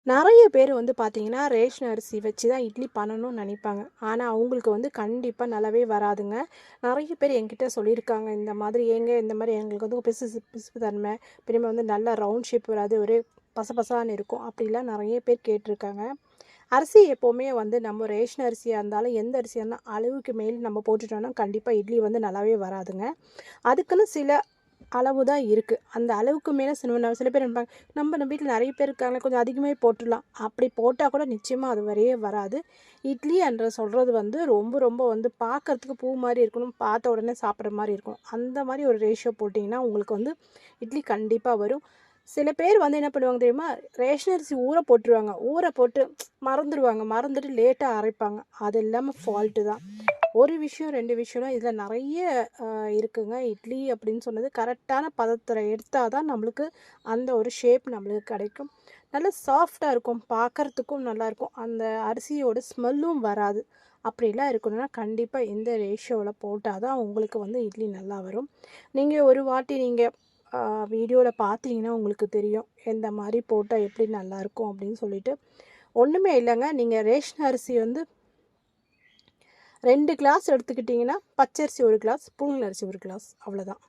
நெறைய பேர் வந்து பார்த்தீங்கன்னா, ரேஷன் அரிசி வச்சு தான் இட்லி பண்ணணும்னு நெனைப்பாங்க. ஆனா, அவங்களுக்கு வந்து கண்டிப்பா நல்லாவே வராதுங்க. நெறைய பேர் என்கிட்ட சொல்லியிருக்காங்க, இந்த மாதிரி "ஏங்க இந்த மாரி எங்களுக்கு வந்து பிசு பிசுப்பு தன்மை, திரும்ப வந்து நல்லா ரவுண்ட் ஷேப் வராது. ஒரே பசபசான்னு இருக்கும்." அப்படிலாம் நெறைய பேர் கேட்டுருக்காங்க. அரிசி எப்பவுமே வந்து நம்ம ரேஷன் அரிசியா இருந்தாலும், எந்த அரிசியா இருந்தாலும் அளவுக்கு மேல் நம்ம போட்டுட்டோம்னா, கண்டிப்பா இட்லி வந்து நல்லாவே வராதுங்க. அதுக்குன்னு சில அளவு தான் இருக்கு. அந்த அளவுக்கு மேல சில பேர் நினைப்பாங்க, நம்ம வீட்ல நெறைய பேர் இருக்காங்க, கொஞ்சம் அதிகமாவே போட்டுடலாம். அப்படி போட்டா கூட நிச்சயமா அது வரையே வராது. இட்லி என்ற சொல்றது வந்து ரொம்ப ரொம்ப வந்து பார்க்கறதுக்கு பூ மாரி இருக்கணும். பார்த்த உடனே சாப்பிடுற மாரி இருக்கணும். அந்த மாரி ஒரு ரேஷியோ போட்டிங்கன்னா, உங்களுக்கு வந்து இட்லி கண்டிப்பா வரும். சில பேர் வந்து என்ன பண்ணுவாங்க தெரியுமா? ரேஷன் அரிசி ஊற போட்டுருவாங்க. ஊற போட்டு மறந்துருவாங்க. மறந்துட்டு லேட்டா அரைப்பாங்க. அது எல்லாமே ஃபால்ட்டு தான். ஒரு விஷயம், 2 விஷயம்லாம் இதில நெறைய அ இருக்குங்க. இட்லி அப்படின்னு சொன்னது கரெக்டான பதத்துல எடுத்தா தான் நம்மளுக்கு அந்த ஒரு ஷேப் நம்மளுக்கு கிடைக்கும். நல்லா சாஃப்ட்டா இருக்கும். பார்க்கறதுக்கும் நல்லாயிருக்கும். அந்த அரிசியோட ஸ்மெல்லும் வராது. அப்படிலாம் இருக்கணும்னா, கண்டிப்பா இந்த ரேஷியோல போட்டா தான் உங்களுக்கு வந்து இட்லி நல்லா வரும். நீங்க ஒரு வாட்டி நீங்க அ வீடியோல பார்த்தீங்கன்னா உங்களுக்கு தெரியும். எந்த மாரி போட்டா எப்படி நல்லாயிருக்கும் அப்படின்னு சொல்லிட்டு. ஒண்ணுமே இல்லங்க. நீங்க ரேஷன் அரிசி வந்து 2 கிளாஸ் எடுத்துக்கிட்டிங்கன்னா, பச்சரிசி 1 கிளாஸ், புழுங்கல் அரிசி 1 கிளாஸ் அவ்வளோதான்.